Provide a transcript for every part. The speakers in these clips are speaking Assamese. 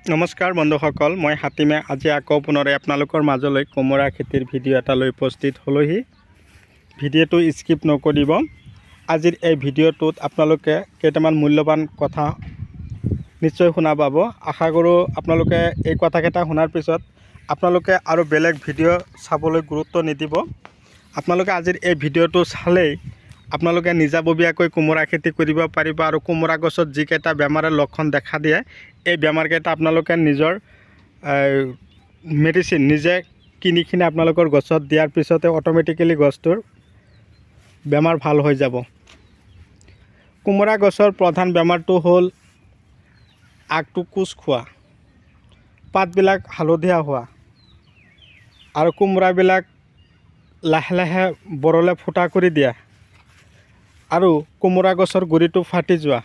নমস্কাৰ বন্ধুসকল, মই হাতীমে আজি আকৌ পুনৰে আপোনালোকৰ মাজলৈ কোমোৰা খেতিৰ ভিডিঅ' এটা লৈ উপস্থিত হ'লোহি। ভিডিঅ'টো স্কিপ নকৰিব। আজিৰ এই ভিডিঅ'টোত আপোনালোকে কেইটামান মূল্যৱান কথা নিশ্চয় শুনা পাব। আশা কৰোঁ আপোনালোকে এই কথাকেইটা শুনাৰ পিছত আপোনালোকে আৰু বেলেগ ভিডিঅ' চাবলৈ গুৰুত্ব নিদিব। আপোনালোকে আজিৰ এই ভিডিঅ'টো চালেই আপোনালোকে নিজাববীয়াকৈ কোমোৰা খেতি কৰিব পাৰিব আৰু কোমোৰা গছত যিকেইটা বেমাৰৰ লক্ষণ দেখা দিয়ে এই বেমাৰকেইটা আপোনালোকে নিজৰ মেডিচিন নিজে কিনি আপোনালোকৰ গছত দিয়াৰ পিছতে অট'মেটিকেলি গছটোৰ বেমাৰ ভাল হৈ যাব। কোমোৰা গছৰ প্ৰধান বেমাৰটো হ'ল আগটো কোচ খোৱা, পাতবিলাক হালধীয়া হোৱা আৰু কোমোৰাবিলাক লাহে লাহে বৰলে ফুটা কৰি দিয়া আৰু কোমোৰা গছৰ গুৰিটো ফাটি যোৱা।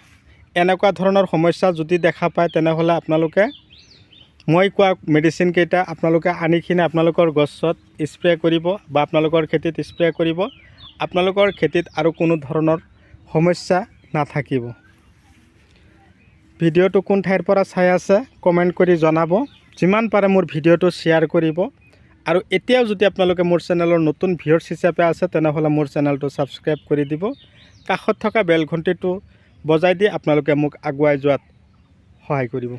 এনেকুৱা ধৰণৰ সমস্যা যদি দেখা পায় তেনেহ'লে আপোনালোকে মই কোৱা মেডিচিন কেইটা আপোনালোকে আনি আপোনালোকৰ গছত স্প্ৰে কৰিব বা আপোনালোকৰ খেতিত স্প্ৰে কৰিব। আপোনালোকৰ খেতিত আৰু কোনো ধৰণৰ সমস্যা নাথাকিব। ভিডিঅ'টো কোন ঠাইৰ পৰা চাই আছে কমেণ্ট কৰি জনাব। যিমান পাৰে মোৰ ভিডিঅ'টো শ্বেয়াৰ কৰিব আৰু এতিয়াও যদি আপোনালোকে মোৰ চেনেলৰ নতুন ভিউৱাৰ্ছ হিচাপে আছে তেনেহ'লে মোৰ চেনেলটো ছাবস্ক্ৰাইব কৰি দিব। কাষত থকা বেল ঘণ্টিটো বজাই দি আপোনালোকে মোক আগুৱাই যোৱাত সহায় কৰিব।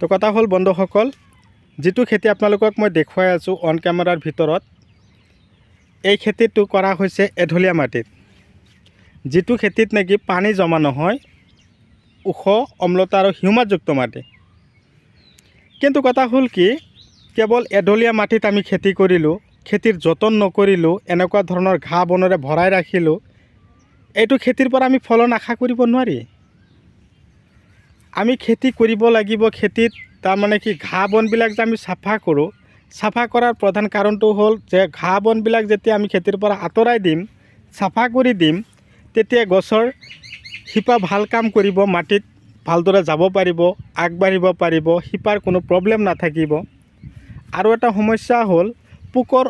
তো কথা হ'ল বন্ধুসকল, যিটো খেতি আপোনালোকক মই দেখুৱাই আছোঁ অন কেমেৰাৰ ভিতৰত, এই খেতিটো কৰা হৈছে এঢলীয়া মাটিত, যিটো খেতিত নেকি পানী জমা নহয়, ওখ অম্লতা আৰু হিউমাছযুক্ত মাটি। কিন্তু কথা হ'ল কি, কেৱল এঢলীয়া মাটিত আমি খেতি কৰিলোঁ, খেতিৰ যতন নকৰিলোঁ, এনেকুৱা ধৰণৰ ঘাঁহ বনেৰে ভৰাই ৰাখিলোঁ, এইটো খেতিৰ পৰা আমি ফলন আশা কৰিব নোৱাৰি। আমি খেতি কৰিব লাগিব। খেতিত তাৰমানে কি ঘাঁহ বনবিলাক যে আমি চাফা কৰোঁ, চাফা কৰাৰ প্ৰধান কাৰণটো হ'ল যে ঘাঁহ বনবিলাক যেতিয়া আমি খেতিৰ পৰা আঁতৰাই দিম, চাফা কৰি দিম, তেতিয়া গছৰ শিপা ভাল কাম কৰিব, মাটিত ভালদৰে যাব পাৰিব, আগবাঢ়িব পাৰিব, শিপাৰ কোনো প্ৰব্লেম নাথাকিব। আৰু এটা সমস্যা হ'ল পোকৰ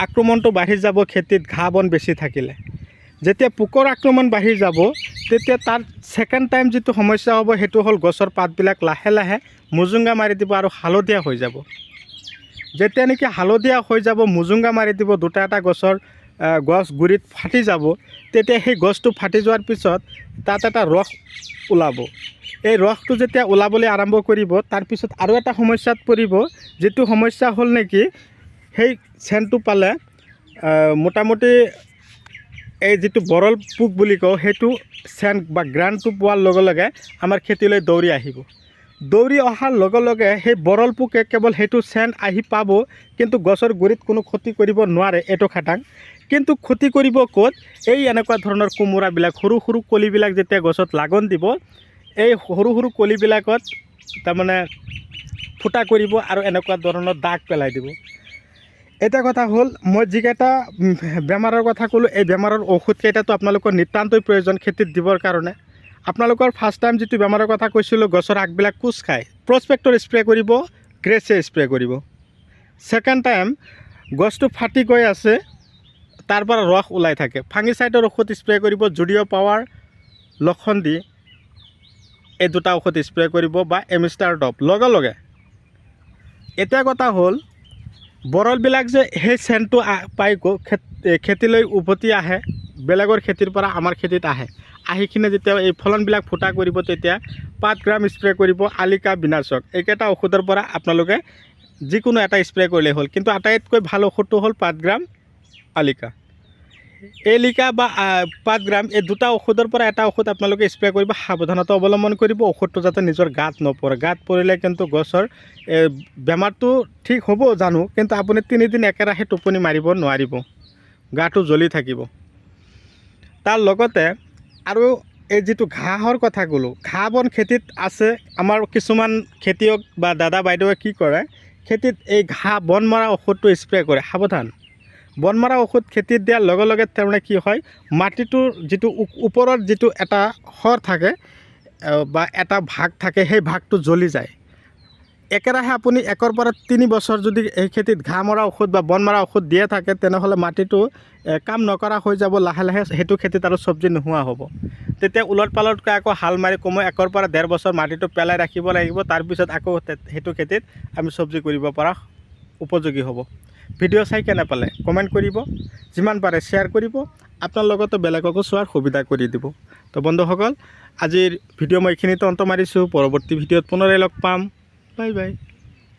আক্ৰমণটো বাঢ়ি যাব খেতিত ঘাঁহ বন বেছি থাকিলে। যেতিয়া পোকৰ আক্ৰমণ বাঢ়ি যাব তেতিয়া তাৰ ছেকেণ্ড টাইম যিটো সমস্যা হ'ব সেইটো হ'ল গছৰ পাতবিলাক লাহে লাহে মুজুংগা মাৰি দিব আৰু হালধীয়া হৈ যাব। যেতিয়া নেকি হালধীয়া হৈ যাব, মুজুংগা মাৰি দিব, দুটা এটা গছৰ গছ গুৰিত ফাটি যাব, তেতিয়া সেই গছটো ফাটি যোৱাৰ পিছত তাত এটা ৰস ওলাব। এই ৰসটো যেতিয়া ওলাবলৈ আৰম্ভ কৰিব তাৰপিছত আৰু এটা সমস্যাত পৰিব, যিটো সমস্যা হ'ল নেকি সেই চেনটো পালে মোটামুটি এই যিটো বৰল পোক বুলি কওঁ সেইটো চেণ্ট বা গ্ৰানটো পোৱাৰ লগে লগে আমাৰ খেতিলৈ দৌৰি আহিব। দৌৰি অহাৰ লগে লগে সেই বৰল পোকে কেৱল সেইটো চেণ্ট আহি পাব, কিন্তু গছৰ গুৰিত কোনো ক্ষতি কৰিব নোৱাৰে এইটো খাটাং। কিন্তু ক্ষতি কৰিব ক'ত, এই এনেকুৱা ধৰণৰ কোমোৰাবিলাক সৰু সৰু কলিবিলাক যেতিয়া গছত লাগন দিব, এই সৰু সৰু কলিবিলাকত তাৰমানে ফুটা কৰিব আৰু এনেকুৱা ধৰণৰ দাগ পেলাই দিব। এটা কথা হ'ল, মই যিকেইটা বেমাৰৰ কথা ক'লোঁ এই বেমাৰৰ ঔষধকেইটাতো আপোনালোকৰ নিতান্তই প্ৰয়োজন খেতিত দিবৰ কাৰণে। আপোনালোকৰ ফাৰ্ষ্ট টাইম যিটো বেমাৰৰ কথা কৈছিলোঁ, গছৰ আগবিলাক কোচ খায়, প্ৰস্পেক্টৰ স্প্ৰে কৰিব, গ্ৰেছে স্প্ৰে কৰিব। ছেকেণ্ড টাইম গছটো ফাটি গৈ আছে, তাৰ পৰা ৰস ওলাই থাকে, ফাংগিচাইডৰ ঔষধ স্প্ৰে কৰিব, জুডিঅ' পাৱাৰ লক্ষণ দি এই দুটা ঔষধ স্প্ৰে কৰিব বা এমিষ্টাৰ ডপ লগে লগে। এতিয়া কথা হ'ল বৰলবিলাক যে সেই চেণ্টটো পাই খেতিলৈ উভতি আহে, বেলেগৰ খেতিৰ পৰা আমাৰ খেতিত আহে, আহি যেতিয়া এই ফলনবিলাক ফুটা কৰিব তেতিয়া 5 গ্ৰাম স্প্ৰে কৰিব, আলিকা বিনাশক। এইকেইটা ঔষধৰ পৰা আপোনালোকে যিকোনো এটা স্প্ৰে কৰিলেই হ'ল, কিন্তু আটাইতকৈ ভাল ঔষধটো হ'ল 5 গ্ৰাম আলিকা। এলিকা বা 5 গ্ৰাম এই দুটা ঔষধৰ পৰা এটা ঔষধ আপোনালোকে স্প্ৰে কৰিব। সাৱধানতা অৱলম্বন কৰিব, ঔষধটো যাতে নিজৰ গাত নপৰে। গাত পৰিলে কিন্তু গছৰ বেমাৰটো ঠিক হ'ব জানো, কিন্তু আপুনি 3 দিন একেৰাহে টোপনি মাৰিব নোৱাৰিব, গাটো জ্বলি থাকিব। তাৰ লগতে আৰু এই যিটো ঘাঁহৰ কথা ক'লোঁ, ঘাঁহ বন খেতিত আছে। আমাৰ কিছুমান খেতিয়ক বা দাদা বাইদেৱে কি কৰে, খেতিত এই ঘাঁহ বন মৰা ঔষধটো স্প্ৰে কৰে। সাৱধান, বন মৰা ঔষধ খেতিত দিয়াৰ লগে লগে তাৰমানে কি হয়, মাটিটোৰ যিটো ওপৰত যিটো এটা শৰ থাকে বা এটা ভাগ থাকে, সেই ভাগটো জ্বলি যায়। একেৰাহে আপুনি 1ৰ পৰা 3 বছৰ যদি এই খেতিত ঘাঁহ মৰা ঔষধ বা বন মৰা ঔষধ দিয়ে থাকে তেনেহ'লে মাটিটো কাম নকৰা হৈ যাব, লাহে লাহে সেইটো খেতিত আৰু চব্জি নোহোৱা হ'ব। তেতিয়া উলট পালটকৈ আকৌ হাল মাৰি কমেও 1ৰ পৰা 1.5 বছৰ মাটিটো পেলাই ৰাখিব লাগিব, তাৰপিছত আকৌ সেইটো খেতিত আমি চব্জি কৰিব পৰা উপযোগী হ'ব। ভিডিঅ' চাই কেনে পালে কমেণ্ট কৰিব, যিমান পাৰে শ্বেয়াৰ কৰিব, আপোনাৰ লগতো বেলেগকো চোৱাৰ সুবিধা কৰি দিব। তো বন্ধুসকল, আজিৰ ভিডিঅ' মই এইখিনিতে অন্ত মাৰিছোঁ। পৰৱৰ্তী ভিডিঅ'ত পুনৰাই লগ পাম। Bye bye.